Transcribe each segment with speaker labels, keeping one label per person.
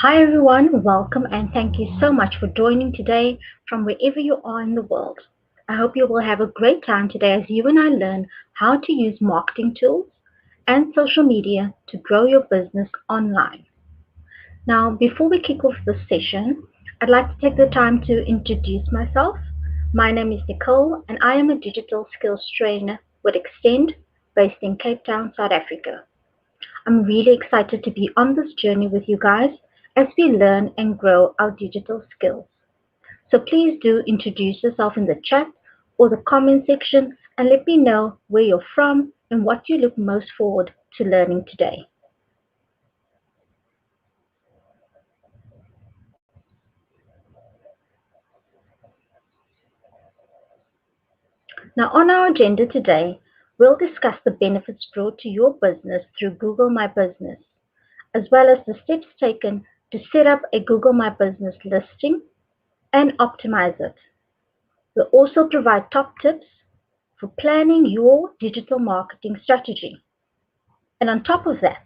Speaker 1: Hi everyone, welcome and thank you so much for joining today from wherever you are in the world. I hope you will have a great time today as you and I learn how to use marketing tools and social media to grow your business online. Now, before we kick off this session, I'd like to take the time to introduce myself. My name is Nicole and I am a digital skills trainer with Extend based in Cape Town, South Africa. I'm really excited to be on this journey with you guys as we learn and grow our digital skills. So please do introduce yourself in the chat or the comment section and let me know where you're from and what you look most forward to learning today. Now, on our agenda today, we'll discuss the benefits brought to your business through Google My Business, as well as the steps taken to set up a Google My Business listing and optimize it. We'll also provide top tips for planning your digital marketing strategy. And on top of that,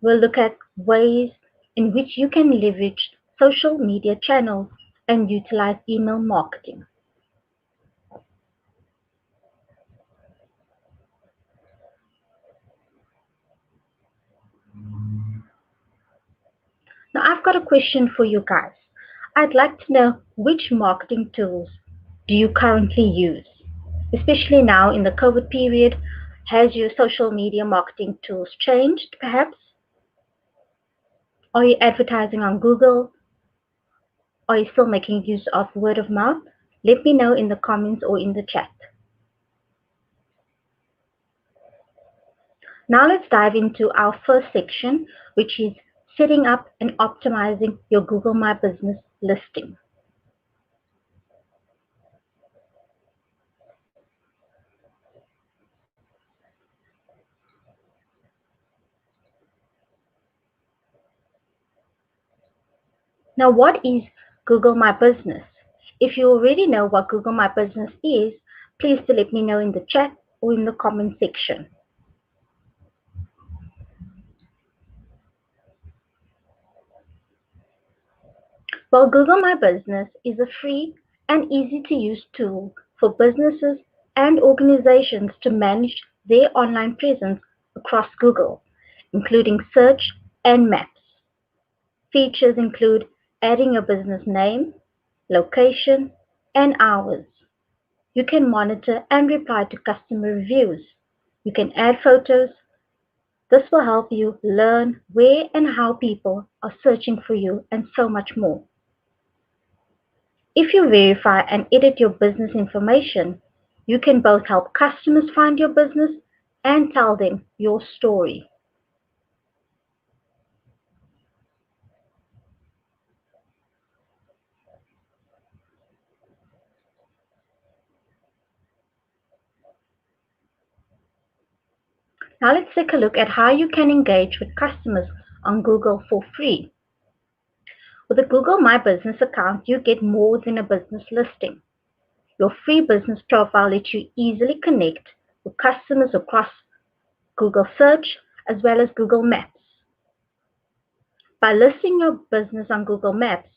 Speaker 1: we'll look at ways in which you can leverage social media channels and utilize email marketing. Now, I've got a question for you guys. I'd like to know which marketing tools do you currently use? Especially now in the COVID period, has your social media marketing tools changed perhaps? Are you advertising on Google? Are you still making use of word of mouth? Let me know in the comments or in the chat. Now let's dive into our first section, which is setting up and optimizing your Google My Business listing. Now, what is Google My Business? If you already know what Google My Business is, please do let me know in the chat or in the comment section. Well, Google My Business is a free and easy to use tool for businesses and organizations to manage their online presence across Google, including search and maps. Features include adding your business name, location, and hours. You can monitor and reply to customer reviews. You can add photos. This will help you learn where and how people are searching for you and so much more. If you verify and edit your business information, you can both help customers find your business and tell them your story. Now let's take a look at how you can engage with customers on Google for free. With a Google My Business account, you get more than a business listing. Your free business profile lets you easily connect with customers across Google Search as well as Google Maps. By listing your business on Google Maps,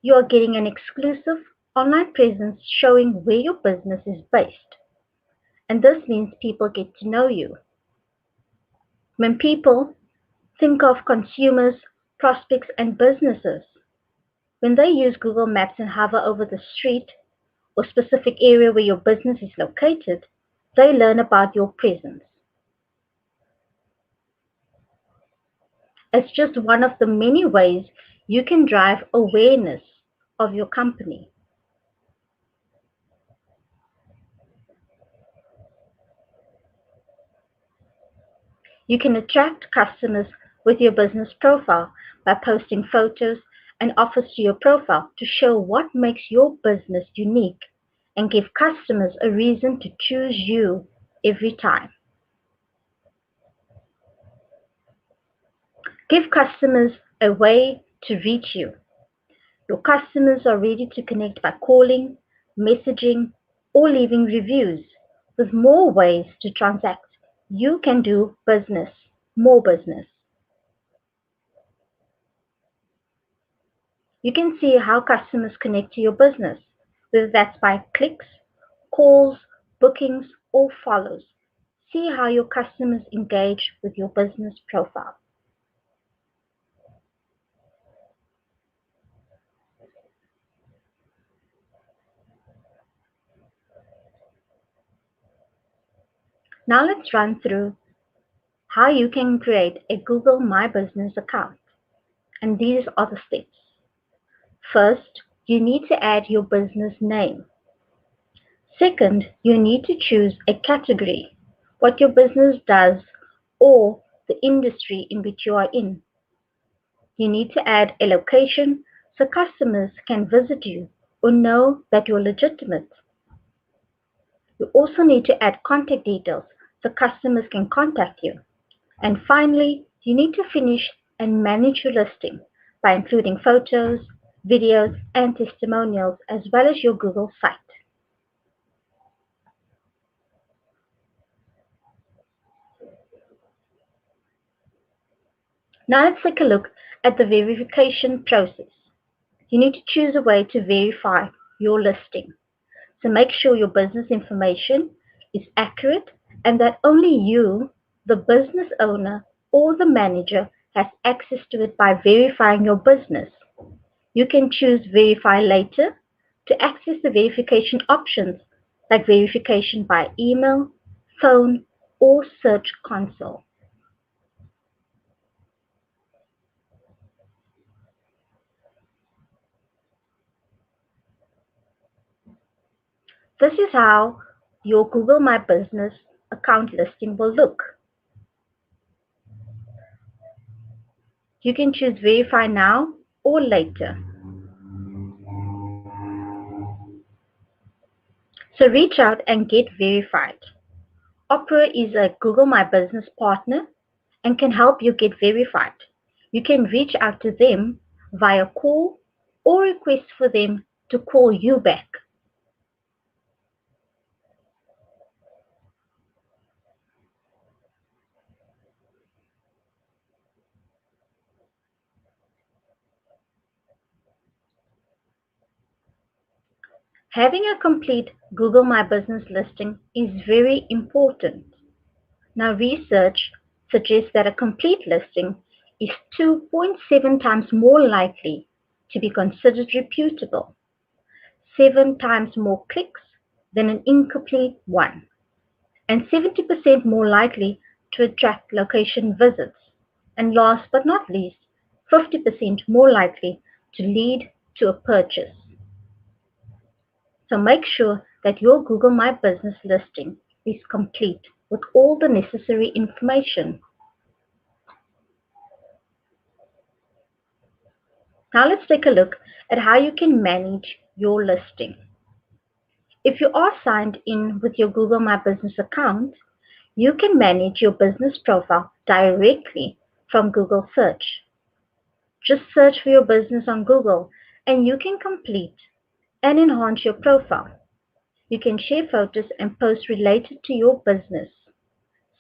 Speaker 1: you are getting an exclusive online presence showing where your business is based. And this means people get to know you. When people think of consumers, prospects, and businesses, when they use Google Maps and hover over the street or specific area where your business is located, they learn about your presence. It's just one of the many ways you can drive awareness of your company. You can attract customers with your business profile by posting photos and offers to your profile to show what makes your business unique and give customers a reason to choose you every time. Give customers a way to reach you. Your customers are ready to connect by calling, messaging, or leaving reviews. With more ways to transact, you can do business, more business. You can see how customers connect to your business, whether that's by clicks, calls, bookings, or follows. See how your customers engage with your business profile. Now let's run through how you can create a Google My Business account. And these are the steps. First, you need to add your business name. Second, you need to choose a category, what your business does, or the industry in which you are in. You need to add a location so customers can visit you or know that you're legitimate. You also need to add contact details so customers can contact you. And finally, you need to finish and manage your listing by including photos, videos, and testimonials as well as your Google site. Now let's take a look at the verification process. You need to choose a way to verify your listing. So make sure your business information is accurate and that only you, the business owner or the manager, has access to it by verifying your business. You can choose Verify Later to access the verification options like verification by email, phone, or Search Console. This is how your Google My Business account listing will look. You can choose Verify Now or Later. So reach out and get verified. Opera is a Google My Business partner and can help you get verified. You can reach out to them via call or request for them to call you back. Having a complete Google My Business listing is very important. Now, research suggests that a complete listing is 2.7 times more likely to be considered reputable, 7 times more clicks than an incomplete one, and 70% more likely to attract location visits, and last but not least, 50% more likely to lead to a purchase. So make sure that your Google My Business listing is complete with all the necessary information. Now let's take a look at how you can manage your listing. If you are signed in with your Google My Business account, you can manage your business profile directly from Google Search. Just search for your business on Google and you can complete and enhance your profile. You can share photos and posts related to your business,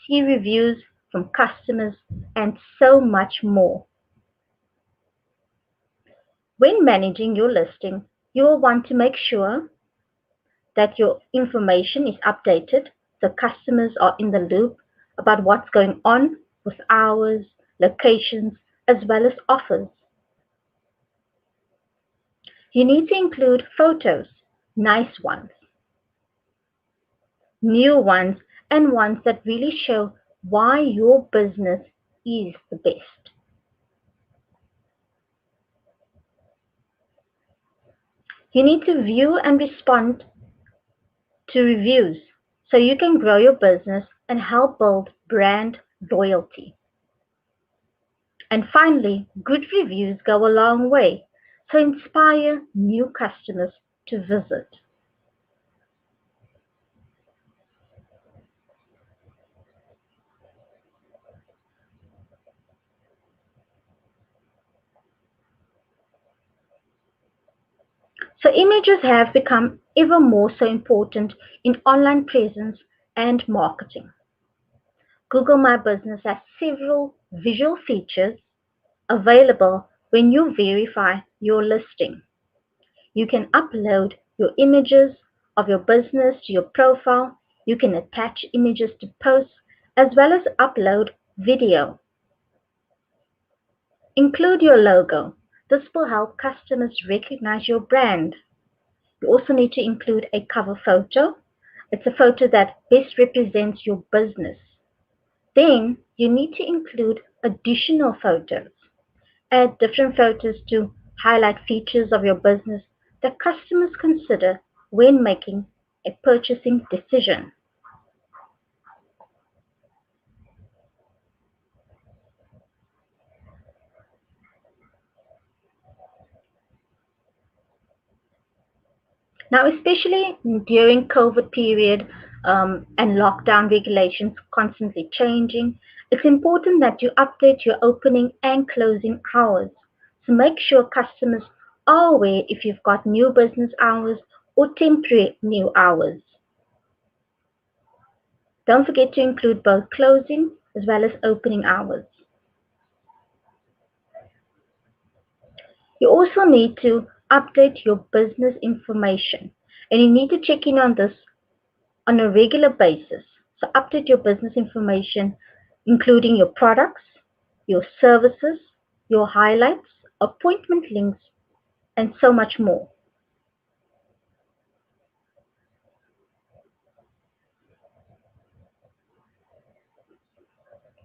Speaker 1: see reviews from customers, and so much more. When managing your listing, you will want to make sure that your information is updated so customers are in the loop about what's going on with hours, locations, as well as offers. You need to include photos, nice ones, new ones, and ones that really show why your business is the best. You need to view and respond to reviews so you can grow your business and help build brand loyalty. And finally, good reviews go a long way, so inspire new customers to visit. So images have become ever more so important in online presence and marketing. Google My Business has several visual features available when you verify your listing. You can upload your images of your business to your profile. You can attach images to posts as well as upload video. Include your logo. This will help customers recognize your brand. You also need to include a cover photo. It's a photo that best represents your business. Then you need to include additional photos. Add different photos to highlight features of your business that customers consider when making a purchasing decision. Now, especially during COVID period and lockdown regulations constantly changing, it's important that you update your opening and closing hours. So make sure customers are aware if you've got new business hours or temporary new hours. Don't forget to include both closing as well as opening hours. You also need to update your business information, and you need to check in on this on a regular basis. So update your business information, including your products, your services, your highlights, appointment links, and so much more.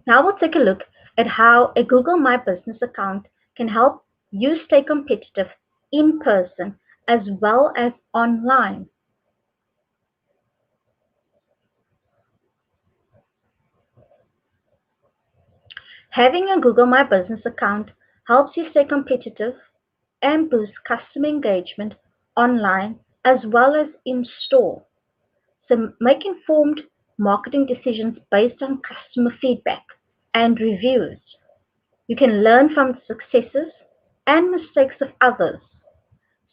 Speaker 1: Now we'll take a look at how a Google My Business account can help you stay competitive in person as well as online. Having a Google My Business account helps you stay competitive and boost customer engagement online as well as in store. So make informed marketing decisions based on customer feedback and reviews. You can learn from the successes and mistakes of others.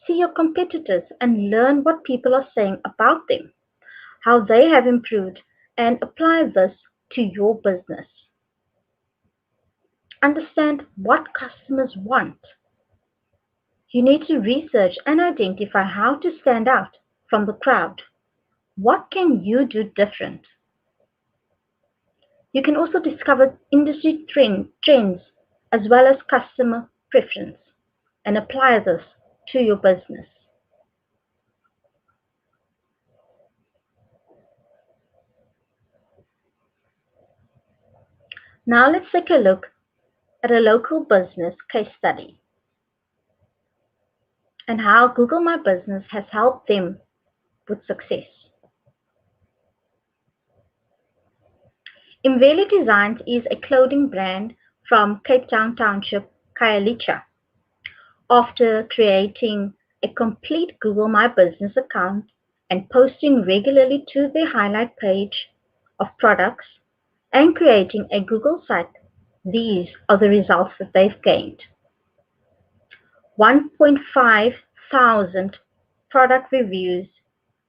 Speaker 1: See your competitors and learn what people are saying about them, how they have improved, and apply this to your business. Understand what customers want. You need to research and identify how to stand out from the crowd. What can you do different? You can also discover industry trends as well as customer preference and apply this to your business. Now let's take a look at a local business case study and how Google My Business has helped them with success. Imveli Designs is a clothing brand from Cape Town Township, Khayelitsha. After creating a complete Google My Business account and posting regularly to their highlight page of products and creating a Google site, these are the results that they've gained. 1.5 thousand product reviews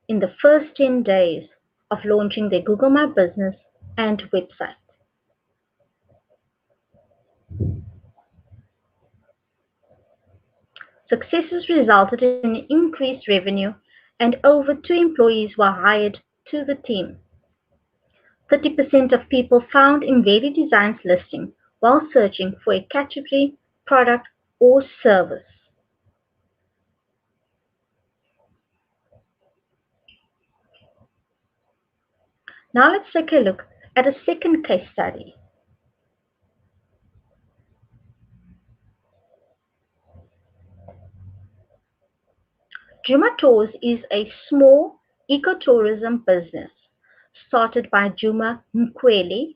Speaker 1: in the first 10 days of launching their Google My Business and website. Successes resulted in increased revenue and over 2 employees were hired to the team. 30% of people found Invedi Designs listing while searching for a category, product, or service. Now let's take a look at a second case study. Juma Tours is a small ecotourism business started by Juma Mkweli.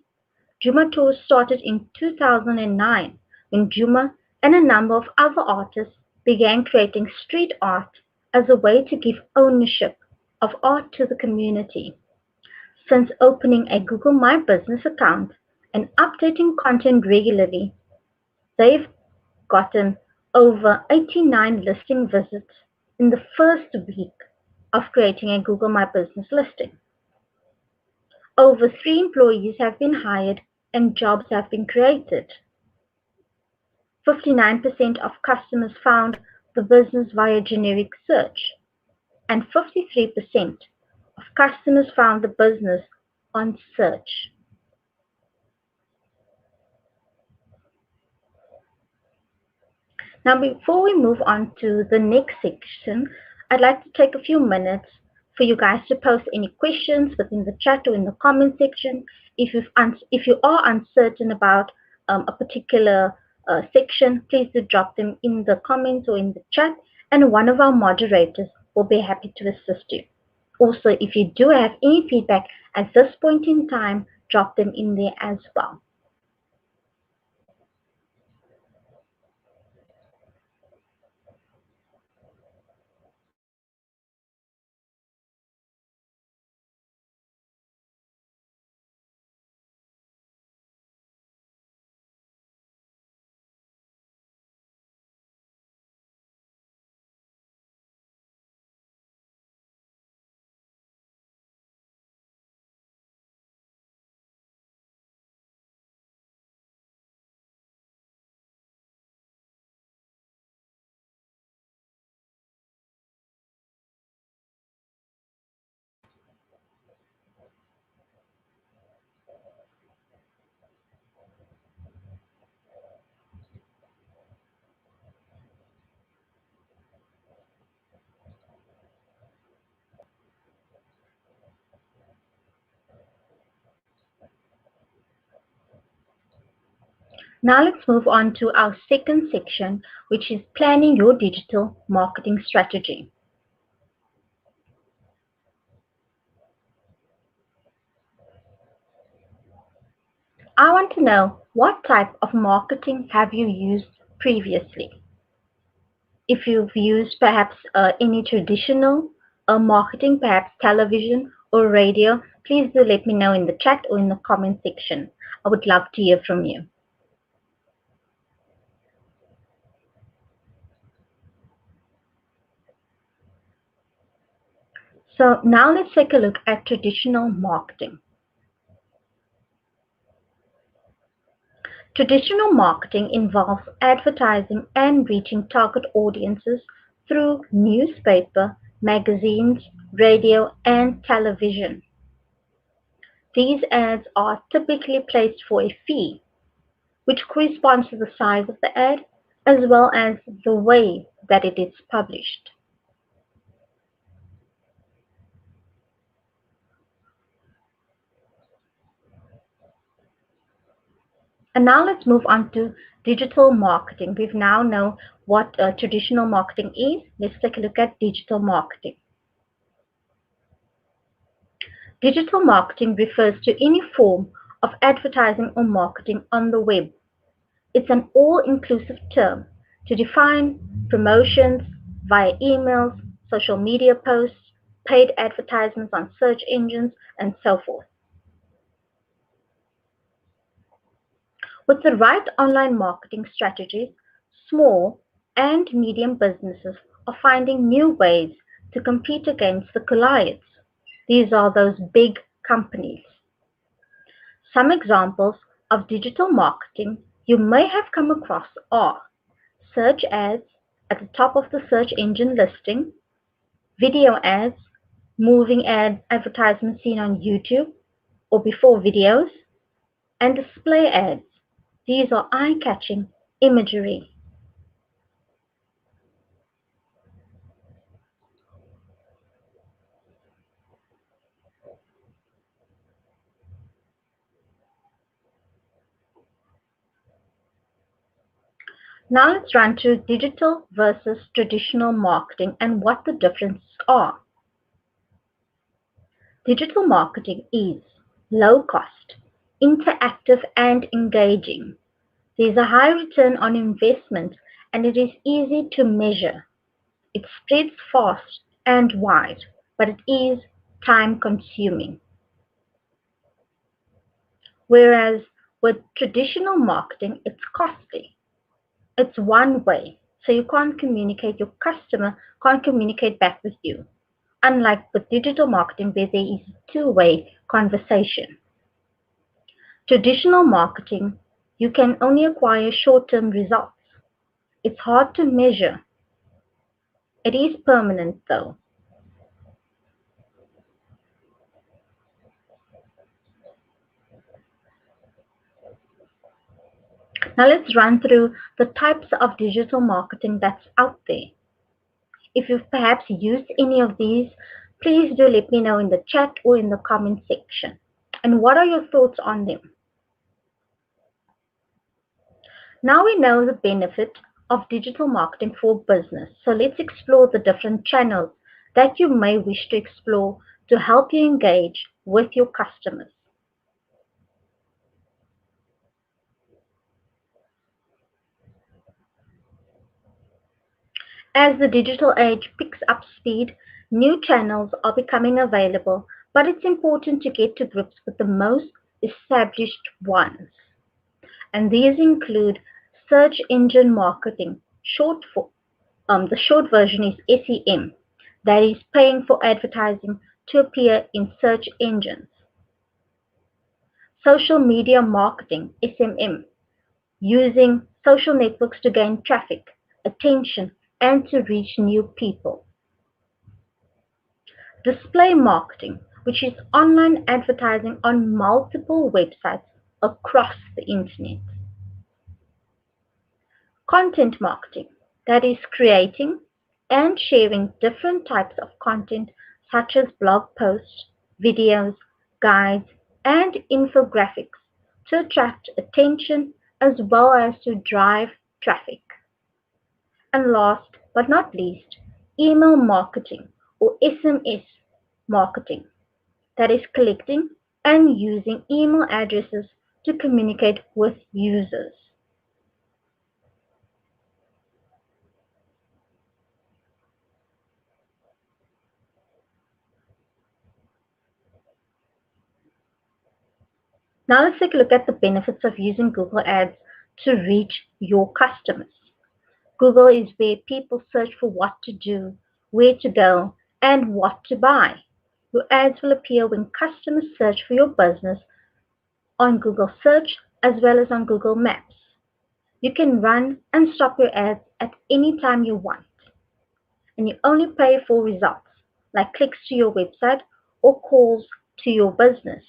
Speaker 1: Juma Tours started in 2009 when Juma and a number of other artists began creating street art as a way to give ownership of art to the community. Since opening a Google My Business account and updating content regularly, they've gotten over 89 listing visits in the first week of creating a Google My Business listing. Over 3 employees have been hired and jobs have been created. 59% of customers found the business via generic search, and 53% of customers found the business on search. Now, before we move on to the next section, I'd like to take a few minutes for you guys to post any questions within the chat or in the comment section. If you are uncertain about a particular section, please do drop them in the comments or in the chat, and one of our moderators will be happy to assist you. Also, if you do have any feedback at this point in time, drop them in there as well. Now let's move on to our second section, which is planning your digital marketing strategy. I want to know, what type of marketing have you used previously? If you've used perhaps any traditional marketing, perhaps television or radio, please do let me know in the chat or in the comment section. I would love to hear from you. So now let's take a look at traditional marketing. Traditional marketing involves advertising and reaching target audiences through newspaper, magazines, radio, and television. These ads are typically placed for a fee, which corresponds to the size of the ad as well as the way that it is published. And now let's move on to digital marketing. We now know what traditional marketing is. Let's take a look at digital marketing. Digital marketing refers to any form of advertising or marketing on the web. It's an all-inclusive term to define promotions via emails, social media posts, paid advertisements on search engines, and so forth. With the right online marketing strategies, small and medium businesses are finding new ways to compete against the Goliaths. These are those big companies. Some examples of digital marketing you may have come across are search ads at the top of the search engine listing, video ads, moving ad advertisements seen on YouTube or before videos, and display ads. These are eye-catching imagery. Now let's run through digital versus traditional marketing and what the differences are. Digital marketing is low cost, interactive and engaging. There is a high return on investment and it is easy to measure. It spreads fast and wide, but it is time consuming. Whereas with traditional marketing, it's costly. It's one way, so you can't communicate, your customer can't communicate back with you. Unlike with digital marketing where there is a two-way conversation. Traditional marketing, you can only acquire short-term results. It's hard to measure. It is permanent though. Now let's run through the types of digital marketing that's out there. If you've perhaps used any of these, please do let me know in the chat or in the comment section. And what are your thoughts on them? Now we know the benefit of digital marketing for business. So let's explore the different channels that you may wish to explore to help you engage with your customers. As the digital age picks up speed, new channels are becoming available, but it's important to get to grips with the most established ones. And these include search engine marketing, the short version is SEM, that is paying for advertising to appear in search engines. Social media marketing, SMM, using social networks to gain traffic, attention, and to reach new people. Display marketing, which is online advertising on multiple websites across the internet. Content marketing, that is creating and sharing different types of content such as blog posts, videos, guides, and infographics to attract attention as well as to drive traffic. And last but not least, email marketing or SMS marketing, that is collecting and using email addresses to communicate with users. Now let's take a look at the benefits of using Google Ads to reach your customers. Google is where people search for what to do, where to go, and what to buy. Your ads will appear when customers search for your business on Google Search as well as on Google Maps. You can run and stop your ads at any time you want, and you only pay for results like clicks to your website or calls to your business.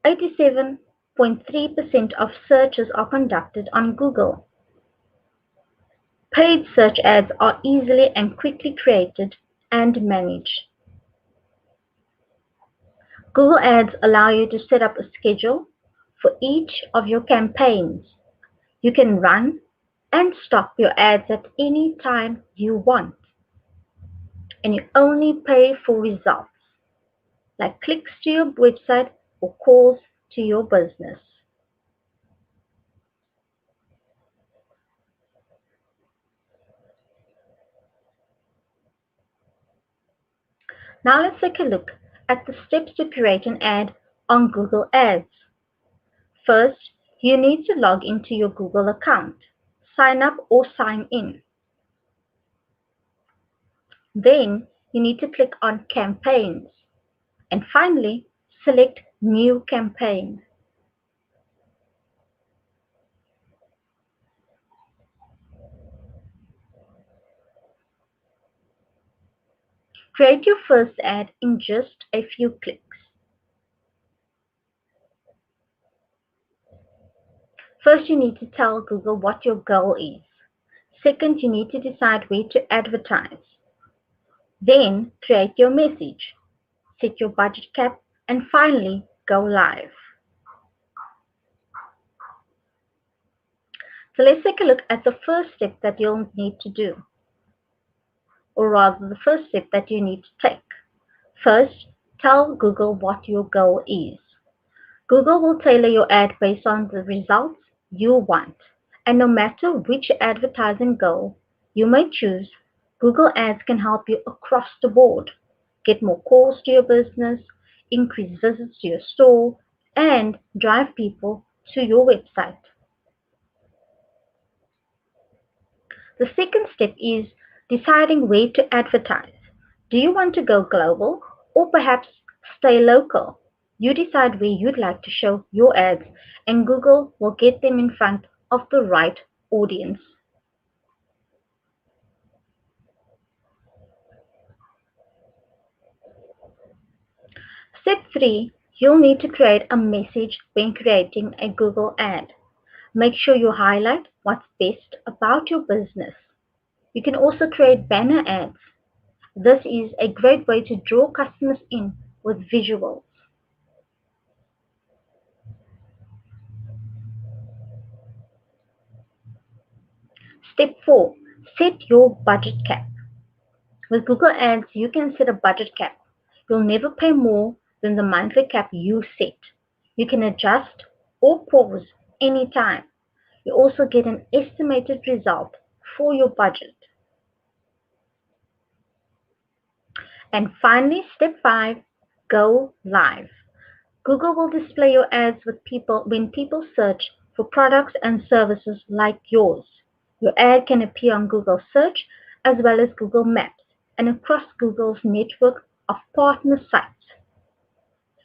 Speaker 1: 87.3% of searches are conducted on Google. Paid search ads are easily and quickly created and managed. Google Ads allow you to set up a schedule for each of your campaigns. You can run and stop your ads at any time you want, and you only pay for results like clicks to your website or calls to your business. Now let's take a look at the steps to create an ad on Google Ads. First, you need to log into your Google account, sign up or sign in. Then you need to click on Campaigns, and finally select New Campaign. Create your first ad in just a few clicks. First, you need to tell Google what your goal is. Second, you need to decide where to advertise. Then, create your message, set your budget cap, and finally, go live. So let's take a look at the first step that you'll need to do, or rather the first step that you need to take. First, tell Google what your goal is. Google will tailor your ad based on the results you want. And no matter which advertising goal you may choose, Google Ads can help you across the board. Get more calls to your business, increase visits to your store, and drive people to your website. The second step is deciding where to advertise. Do you want to go global or perhaps stay local? You decide where you'd like to show your ads, and Google will get them in front of the right audience. Step 3, you'll need to create a message when creating a Google ad. Make sure you highlight what's best about your business. You can also create banner ads. This is a great way to draw customers in with visuals. Step 4, set your budget cap. With Google Ads, you can set a budget cap. You'll never pay more than the monthly cap you set. You can adjust or pause anytime. You also get an estimated result for your budget. And finally, step 5, go live. Google will display your ads with people when people search for products and services like yours. Your ad can appear on Google Search as well as Google Maps and across Google's network of partner sites.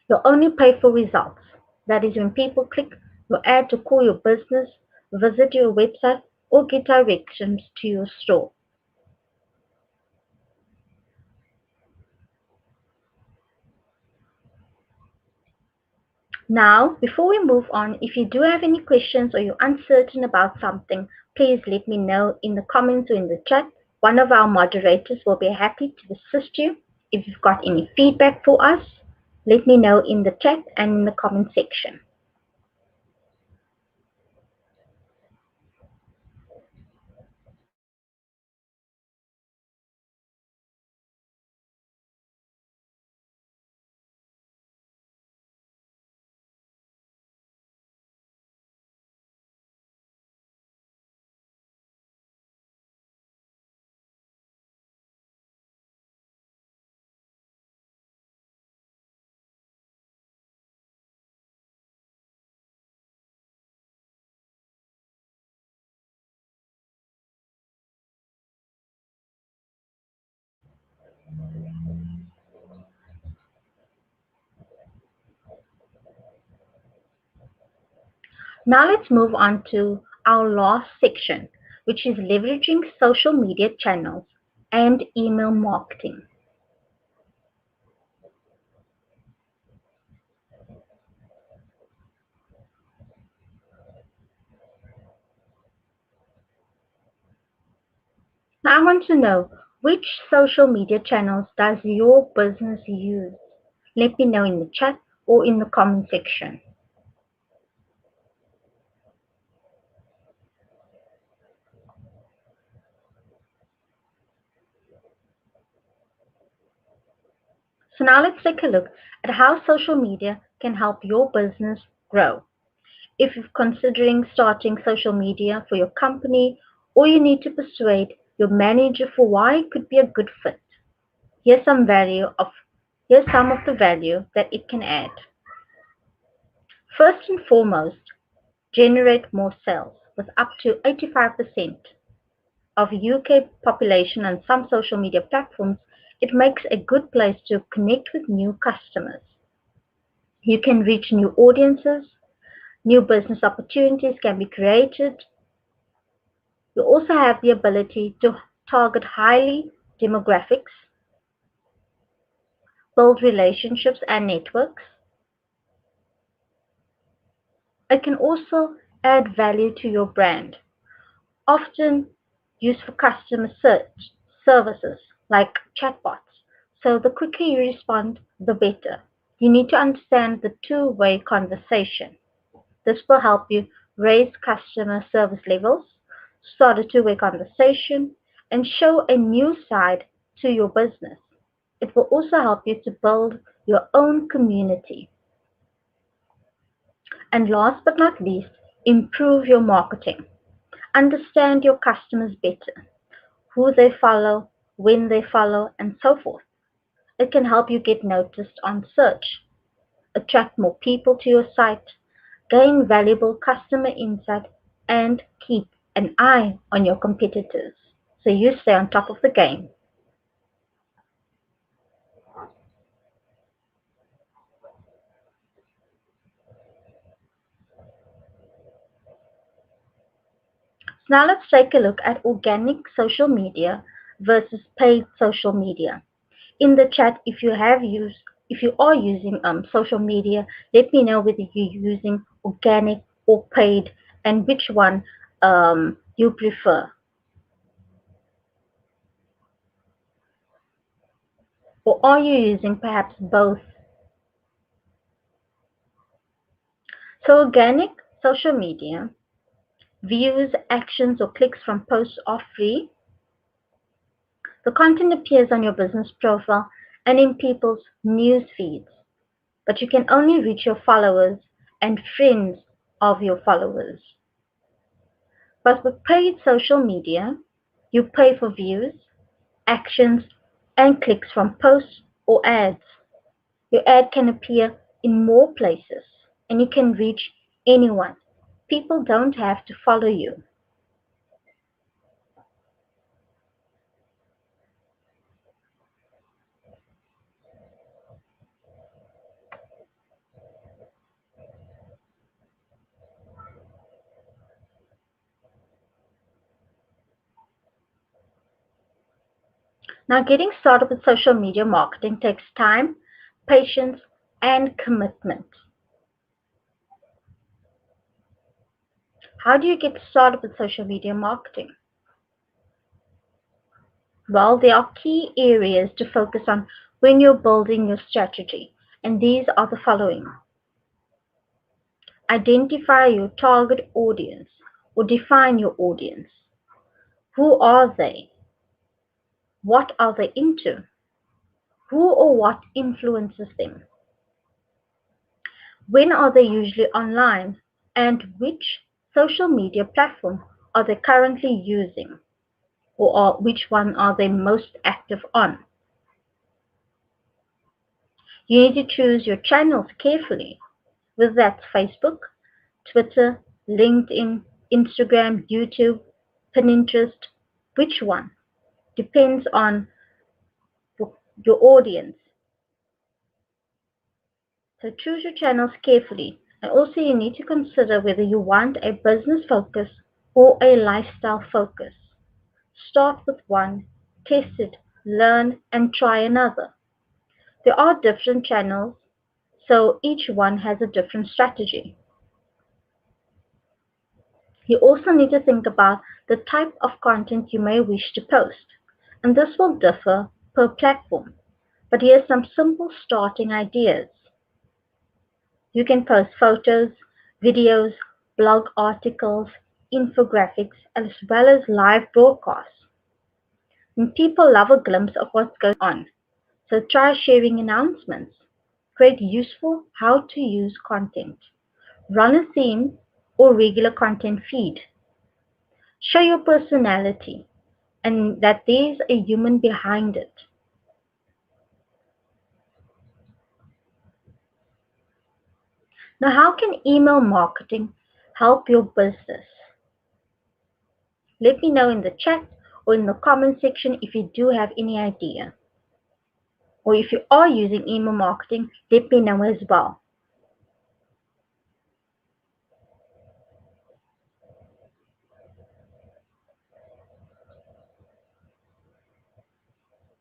Speaker 1: You'll only pay for results. That is when people click your ad to call your business, visit your website, or get directions to your store. Now, before we move on, if you do have any questions or you're uncertain about something, please let me know in the comments or in the chat. One of our moderators will be happy to assist you. If you've got any feedback for us, let me know in the chat and in the comment section. Now let's move on to our last section, which is leveraging social media channels and email marketing. Now I want to know, which social media channels does your business use? Let me know in the chat or in the comment section. So now let's take a look at how social media can help your business grow. If you're considering starting social media for your company, or you need to persuade your manager for why it could be a good fit, here's here's some of the value that it can add. First and foremost, generate more sales. With up to 85% of UK population on some social media platforms, it makes a good place to connect with new customers. You can reach new audiences, new business opportunities can be created. You also have the ability to target highly demographics, build relationships and networks. It can also add value to your brand, often used for customer search services like chatbots. So the quicker you respond, the better. You need to understand the two-way conversation. This will help you raise customer service levels, start a two-way conversation, and show a new side to your business. It will also help you to build your own community. And last but not least, improve your marketing. Understand your customers better, who they follow, when they follow, and so forth. It can help you get noticed on search, attract more people to your site, gain valuable customer insight, and keep an eye on your competitors so you stay on top of the game. So now let's take a look at organic social media versus paid social media. In the chat, if you have used If you are using social media, let me know whether you're using organic or paid and which one you prefer. Or are you using perhaps both? So organic social media, views, actions, or clicks from posts are free. The content appears on your business profile and in people's news feeds, but you can only reach your followers and friends of your followers. But with paid social media, you pay for views, actions, and clicks from posts or ads. Your ad can appear in more places and you can reach anyone. People don't have to follow you. Now, getting started with social media marketing takes time, patience, and commitment. How do you get started with social media marketing? Well, there are key areas to focus on when you're building your strategy, and these are the following. Identify your target audience or define your audience. Who are they? What are they into? Who or what influences them? When are they usually online? And which social media platform are they currently using? Or which one are they most active on? You need to choose your channels carefully, whether that's Facebook, Twitter, LinkedIn, Instagram, YouTube, Pinterest. Which one? Depends on your audience. So choose your channels carefully. And also you need to consider whether you want a business focus or a lifestyle focus. Start with one, test it, learn, and try another. There are different channels, so each one has a different strategy. You also need to think about the type of content you may wish to post, and this will differ per platform. But here's some simple starting ideas. You can post photos, videos, blog articles, infographics, as well as live broadcasts. And people love a glimpse of what's going on, so try sharing announcements. Create useful how to use content. Run a theme or regular content feed. Show your personality and that there's a human behind it. Now, how can email marketing help your business? Let me know in the chat or in the comment section if you do have any idea. Or if you are using email marketing, let me know as well.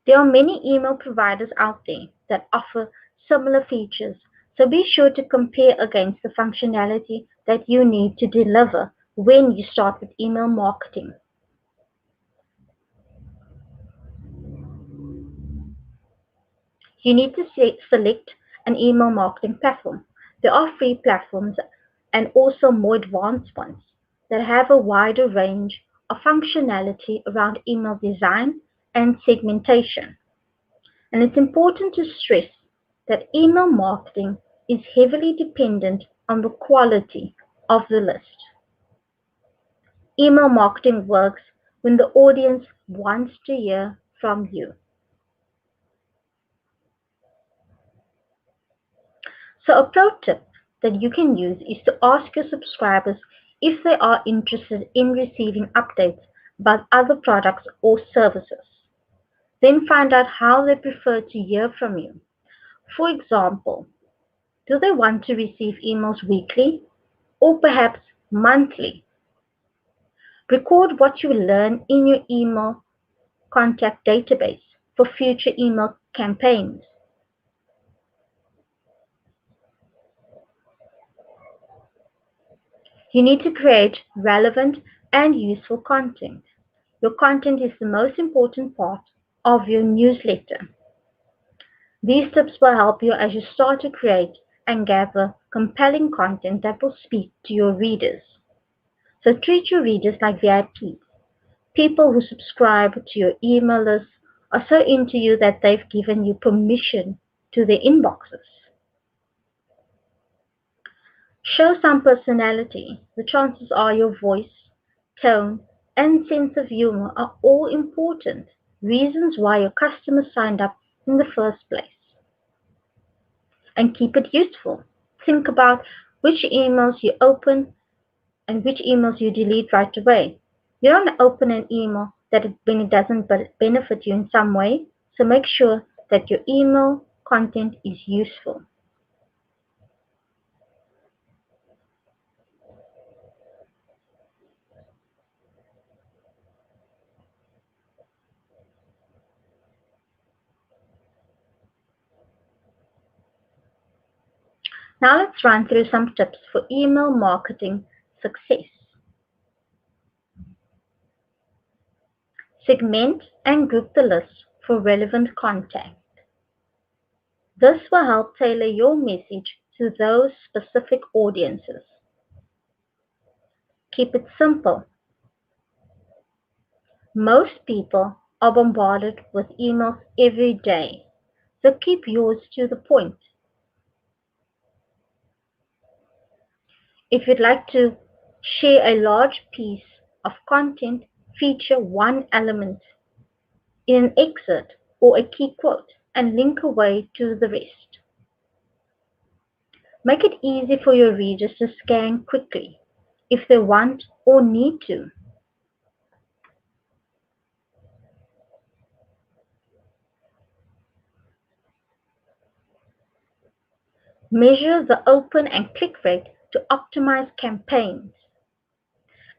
Speaker 1: There are many email providers out there that offer similar features, so be sure to compare against the functionality that you need to deliver when you start with email marketing. You need to select an email marketing platform. There are free platforms and also more advanced ones that have a wider range of functionality around email design and segmentation. And it's important to stress that email marketing is heavily dependent on the quality of the list. Email marketing works when the audience wants to hear from you. So a pro tip that you can use is to ask your subscribers if they are interested in receiving updates about other products or services. Then find out how they prefer to hear from you. For example, do they want to receive emails weekly or perhaps monthly? Record what you learn in your email contact database for future email campaigns. You need to create relevant and useful content. Your content is the most important part of your newsletter. These tips will help you as you start to create and gather compelling content that will speak to your readers. So treat your readers like VIPs. People who subscribe to your email list are so into you that they've given you permission to their inboxes. Show some personality. The chances are your voice, tone, and sense of humor are all important reasons why your customers signed up in the first place. And keep it useful. Think about which emails you open and which emails you delete right away. You don't open an email when it doesn't benefit you in some way, so make sure that your email content is useful. Now let's run through some tips for email marketing success. Segment and group the list for relevant content. This will help tailor your message to those specific audiences. Keep it simple. Most people are bombarded with emails every day, so keep yours to the point. If you'd like to share a large piece of content, feature one element in an excerpt or a key quote and link away to the rest. Make it easy for your readers to scan quickly if they want or need to. Measure the open and click rate to optimize campaigns.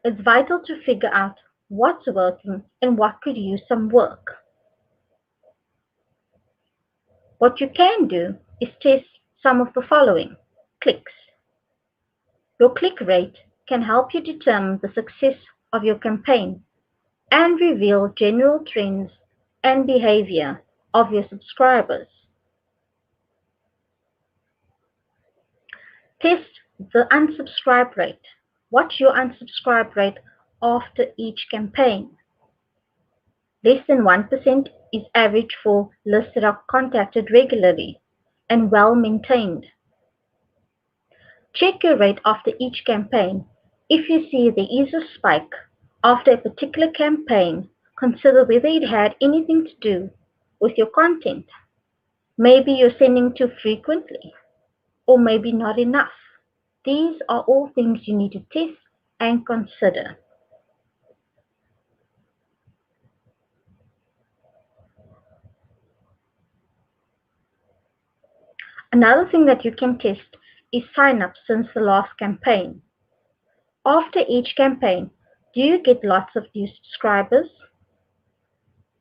Speaker 1: It's vital to figure out what's working and what could use some work. What you can do is test some of the following. Clicks. Your click rate can help you determine the success of your campaign and reveal general trends and behavior of your subscribers. Test the unsubscribe rate. What's your unsubscribe rate after each campaign? Less than 1% is average for lists that are contacted regularly and well maintained. Check your rate after each campaign. If you see there is a spike after a particular campaign, consider whether it had anything to do with your content. Maybe you're sending too frequently, or maybe not enough. These are all things you need to test and consider. Another thing that you can test is sign-ups since the last campaign. After each campaign, do you get lots of new subscribers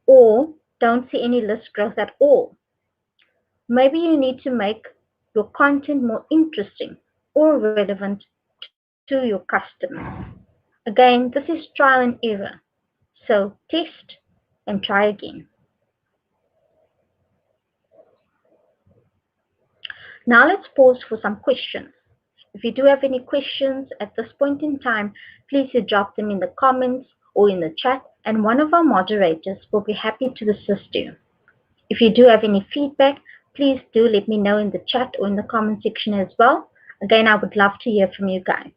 Speaker 1: or don't see any list growth at all? Maybe you need to make your content more interesting or relevant to your customers. Again, this is trial and error, so test and try again. Now let's pause for some questions. If you do have any questions at this point in time, please do drop them in the comments or in the chat, and one of our moderators will be happy to assist you. If you do have any feedback, please do let me know in the chat or in the comment section as well. Again, I would love to hear from you guys.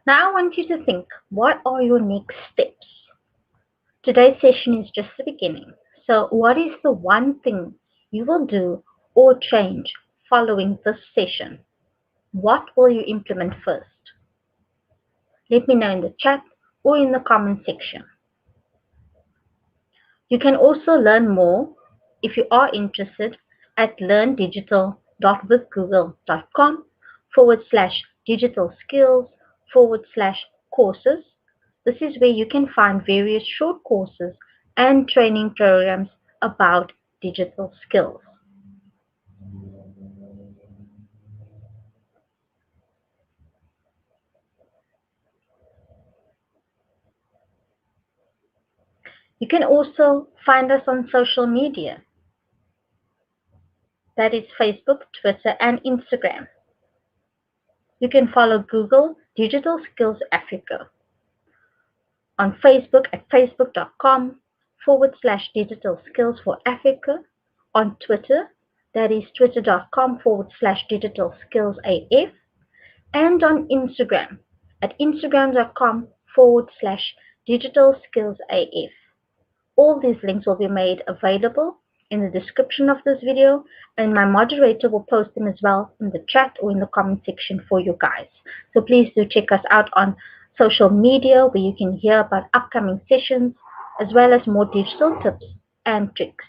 Speaker 1: Now I want you to think, what are your next steps? Today's session is just the beginning. So what is the one thing you will do or change following this session? What will you implement first? Let me know in the chat or in the comment section. You can also learn more if you are interested at learndigital.withgoogle.com/digital skills/courses. This is where you can find various short courses and training programs about digital skills. You can also find us on social media. That is Facebook, Twitter, and Instagram. You can follow Google Digital Skills Africa on Facebook at facebook.com/digital skills for Africa, on Twitter, that is twitter.com/digital skills AF, and on Instagram at instagram.com/digital skills AF. All these links will be made available in the description of this video, and my moderator will post them as well in the chat or in the comment section for you guys. So please do check us out on social media where you can hear about upcoming sessions as well as more digital tips and tricks.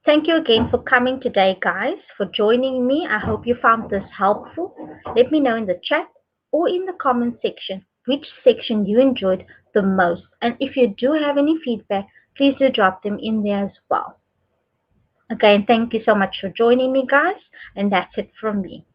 Speaker 1: Thank you again for coming today, guys, for joining me. I hope you found this helpful. Let me know in the chat or in the comment section which section you enjoyed the most. And if you do have any feedback, please do drop them in there as well. Again, thank you so much for joining me, guys, and that's it from me.